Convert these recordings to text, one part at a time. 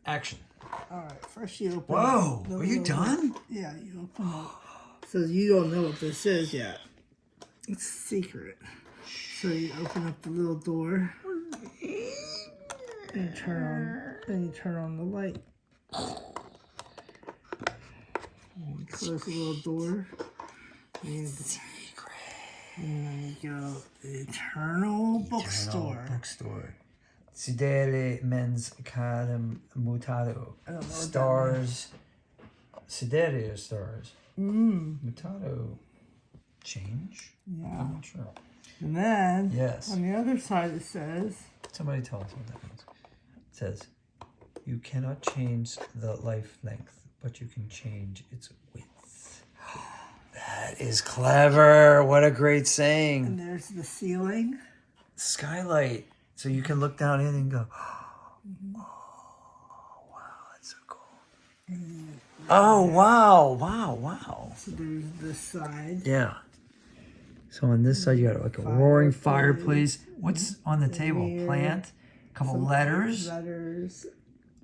Action. All right, first you open. Whoa, are you done? Yeah, you open it. So you don't know what this is yet. It's secret. So you open up the little door. And you turn on the light. And you close the little door. Secret. And then you go the Eternal Bookstore. Bookstore. Sidere mens carem mutado. Stars. Sidere are stars. Mutado. Change? Yeah. I'm not sure. And then Yes. on the other side it says. Somebody tell us what that means. It says, you cannot change the life length, but you can change its width. That is clever. What a great saying. And there's the ceiling. Skylight. So you can look down in and go, oh, wow, that's so cool. Oh, wow, wow, wow. So there's this side. Yeah. So on this side, you got like a roaring fireplace. What's on the table? Mirror. Plant, a couple letters Letters.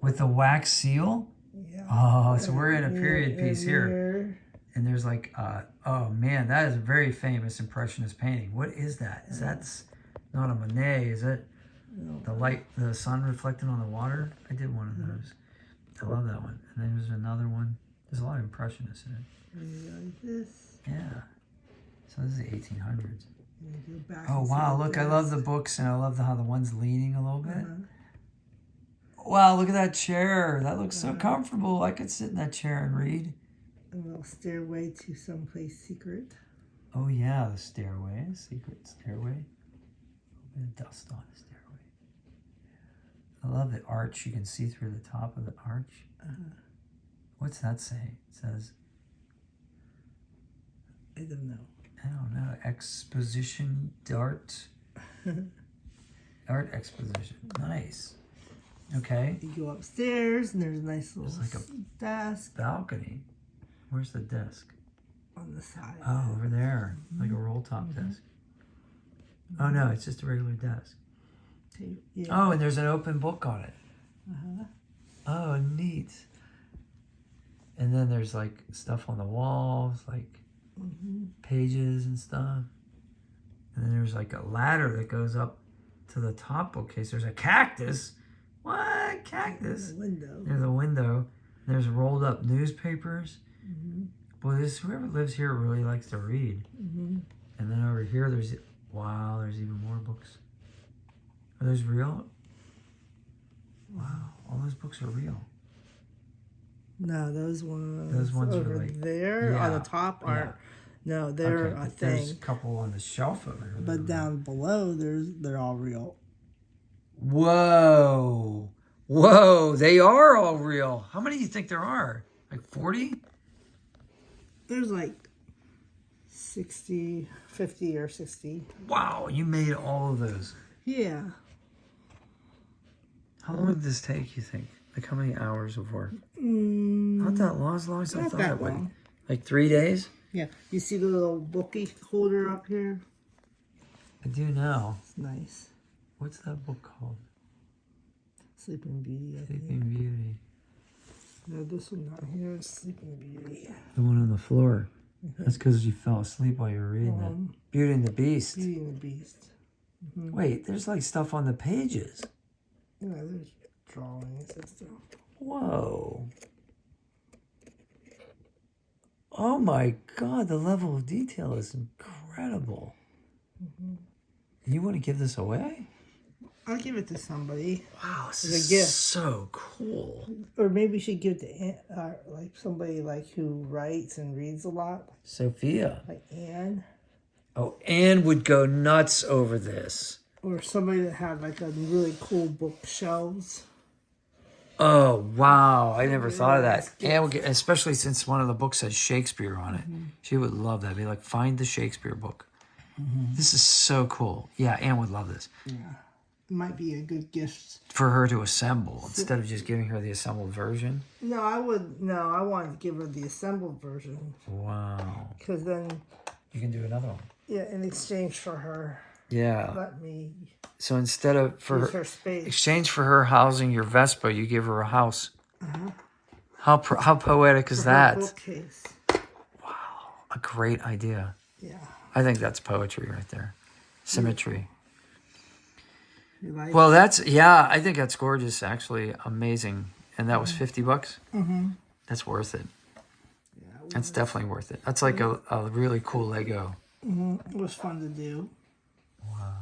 with a wax seal. Yeah. Oh, so we're in a period piece here. Mirror. And there's like, oh man, that is a very famous Impressionist painting. What is that? Is that not a Monet? Is it the light, the sun reflecting on the water? I did one of those. I love that one. And then there's another one. There's a lot of Impressionists in it. Like this. Yeah. So this is the 1800s. And you go back Oh and see wow, the look, I desk. love the books and I love how the one's leaning a little bit. Wow, look at that chair. That looks so comfortable. I could sit in that chair and read. A little stairway to someplace secret. Oh yeah, the stairway, secret stairway. A bit of dust on the stairway. I love the arch. You can see through the top of the arch. What's that say? It says, I don't know. I don't know, exposition art. Art exposition. Nice. Okay. You go upstairs and there's a nice little There's like desk Balcony. Where's the desk? on the side. Oh, over there. Like a roll top desk. Oh no, it's just a regular desk. Yeah. Oh, and there's an open book on it. Oh, neat. And then there's like stuff on the walls, like pages and stuff. And then there's like a ladder that goes up to the top bookcase. There's a cactus. What? Cactus? The window. There's a window. There's rolled up newspapers. Boy, whoever lives here really likes to read. And then over here, there's even more books. Are those real? Wow, all those books are real. No, those ones. Those ones are over like- there on yeah, the top aren't. yeah. No, they're Okay, a but there's a thing. couple on the shelf over here. But down below, they're all real. Whoa. Whoa, they are all real. How many do you think there are? Like 40? There's like 60, 50 or 60. Wow, you made all of those. Yeah. How long did this take, you think? Like how many hours of work? Not that long, as long as I Not thought that it would. long. Like 3 days? Yeah. You see the little bookie holder up here? I do now. It's nice. What's that book called? Sleeping Beauty, I think. Sleeping Beauty. No, this one down here is Sleeping Beauty. The one on the floor. That's because you fell asleep while you were reading it. Beauty and the Beast. Beauty and the Beast. Wait, there's like stuff on the pages. Yeah, there's drawings and stuff. Whoa. Oh my God, the level of detail is incredible. You want to give this away? I'll give it to somebody. Wow, this As a is gift. so cool. Or maybe you should give it to like somebody like who writes and reads a lot. Sophia. Like Anne. Oh, Anne would go nuts over this. Or somebody that had like a really cool bookshelves. Oh, wow. I never thought of that. Anne would get, especially since one of the books says Shakespeare on it. She would love that. Be like, find the Shakespeare book. This is so cool. Yeah, Anne would love this. Yeah. It might be a good gift. For her to assemble instead of just giving her the assembled version. No, I wanted to give her the assembled version. Wow. Because then, You can do another one. yeah, in exchange for her Yeah. let me So instead of use her space. exchange for her housing your Vespa, you give her a house. How poetic is For her that? bookcase. Wow, a great idea. Yeah. I think that's poetry right there. Symmetry. You like Well, I think that's gorgeous. Actually, amazing. And that was $50. Mm-hmm. That's worth it. Yeah, That's definitely worth it. That's like a really cool Lego. Mm-hmm. It was fun to do. Wow.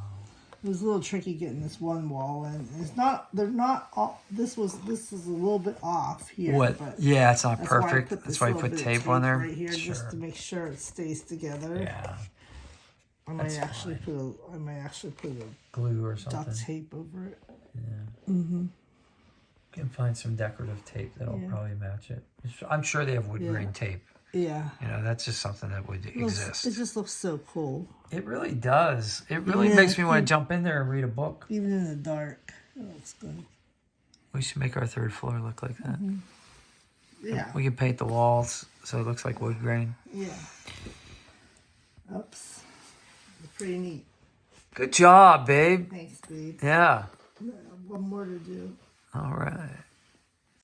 It was a little tricky getting this one wall, and it's not. They're not. All, this is a little bit off here. What? But Yeah, it's not that's perfect. Why I put That's why you little put bit of tape on there. right here, Sure. just to make sure it stays together. Yeah. I might actually put a Glue or something. duct tape over it. Yeah. Mm-hmm. You can find some decorative tape that'll probably match it. I'm sure they have wood grain tape. Yeah. You know, that's just something that would exist. It just looks so cool. It really does. It really makes me want to jump in there and read a book. Even in the dark. It looks good. We should make our third floor look like that. Mm-hmm. Yeah. We can paint the walls so it looks like wood grain. Yeah. Oops. Pretty neat. Good job, babe. Thanks, babe. Yeah. One more to do. All right.